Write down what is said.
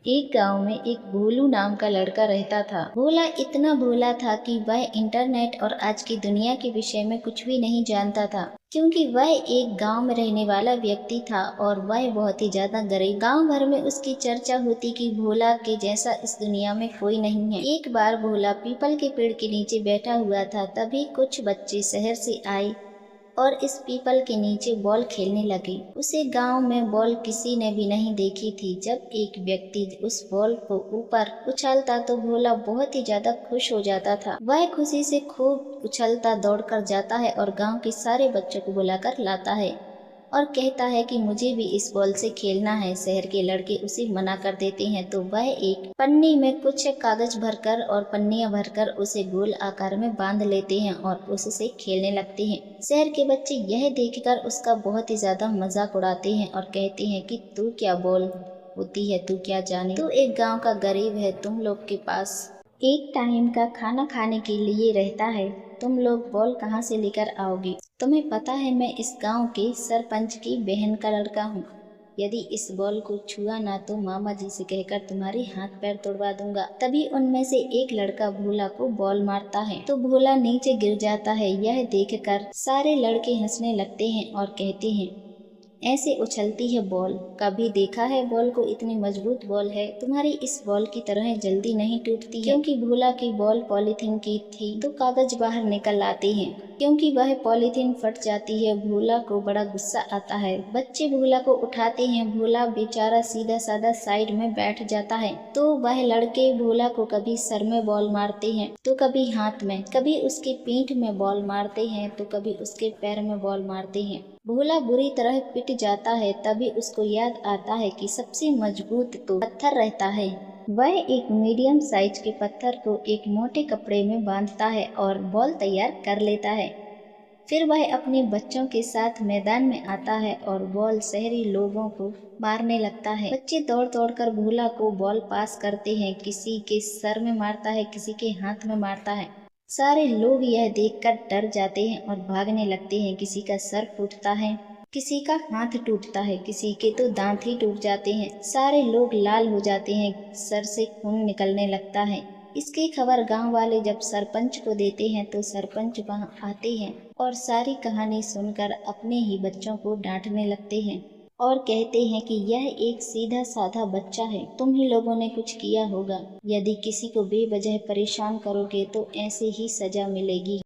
एक गांव में एक भोलू नाम का लड़का रहता था। भोला इतना भोला था कि वह इंटरनेट और आज की दुनिया के विषय में कुछ भी नहीं जानता था, क्योंकि वह एक गांव में रहने वाला व्यक्ति था और वह बहुत ही ज्यादा गरीब। गांव भर में उसकी चर्चा होती कि भोला के जैसा इस दुनिया में कोई नहीं है। एक बार भोला पीपल के पेड़ के नीचे बैठा हुआ था, तभी कुछ बच्चे शहर से आए और इस पीपल के नीचे बॉल खेलने लगे। उसे गांव में बॉल किसी ने भी नहीं देखी थी। जब एक व्यक्ति उस बॉल को ऊपर उछालता तो भोला बहुत ही ज्यादा खुश हो जाता था। वह खुशी से खूब उछलता दौड़कर जाता है और गांव के सारे बच्चों को बुलाकर लाता है और कहता है कि मुझे भी इस बॉल से खेलना है। शहर के लड़के उसे मना कर देते हैं तो वह एक पन्नी में कुछ कागज भरकर और पन्नियां भरकर उसे गोल आकार में बांध लेते हैं और उससे खेलने लगते हैं। शहर के बच्चे यह देखकर उसका बहुत ही ज्यादा मजाक उड़ाते हैं और कहते हैं कि तू क्या बॉल होती है, तू क्या जाने, तू एक गाँव का गरीब है, तुम लोग के पास एक टाइम का खाना खाने के लिए रहता है, तुम लोग बॉल कहाँ से लेकर आओगे? तुम्हें पता है मैं इस गांव के सरपंच की बहन का लड़का हूँ। यदि इस बॉल को छुआ ना तो मामा जी से कहकर तुम्हारे हाथ पैर तोड़वा दूंगा। तभी उनमें से एक लड़का भोला को बॉल मारता है तो भोला नीचे गिर जाता है। यह देखकर सारे लड़के हंसने लगते हैं और कहते हैं, ऐसे उछलती है बॉल, कभी देखा है बॉल को? इतनी मजबूत बॉल है, तुम्हारी इस बॉल की तरह जल्दी नहीं टूटती है। क्योंकि भोला की बॉल पॉलीथीन की थी तो कागज बाहर निकल आते हैं। क्योंकि वह पॉलीथीन फट जाती है, भोला को बड़ा गुस्सा आता है। बच्चे भोला को उठाते हैं। भोला बेचारा सीधा साधा साइड में बैठ जाता है तो वह लड़के भोला को कभी सर में बॉल मारते हैं तो कभी हाथ में, कभी उसके पीठ में बॉल मारते हैं तो कभी उसके पैर में बॉल मारते हैं। भोला बुरी तरह पिट जाता है। तभी उसको याद आता है कि सबसे मजबूत तो पत्थर रहता है। वह एक मीडियम साइज के पत्थर को एक मोटे कपड़े में बांधता है और बॉल तैयार कर लेता है। फिर वह अपने बच्चों के साथ मैदान में आता है और बॉल शहरी लोगों को मारने लगता है। बच्चे दौड़ दौड़ कर भोला को बॉल पास करते हैं। किसी के सर में मारता है, किसी के हाथ में मारता है। सारे लोग यह देखकर डर जाते हैं और भागने लगते हैं। किसी का सर फूटता है, किसी का हाथ टूटता है, किसी के तो दांत ही टूट जाते हैं। सारे लोग लाल हो जाते हैं, सर से खून निकलने लगता है। इसकी खबर गांव वाले जब सरपंच को देते हैं तो सरपंच वहां आते हैं और सारी कहानी सुनकर अपने ही बच्चों को डांटने लगते हैं और कहते हैं कि यह एक सीधा साधा बच्चा है, तुम ही लोगों ने कुछ किया होगा। यदि किसी को बेवजह परेशान करोगे तो ऐसे ही सजा मिलेगी।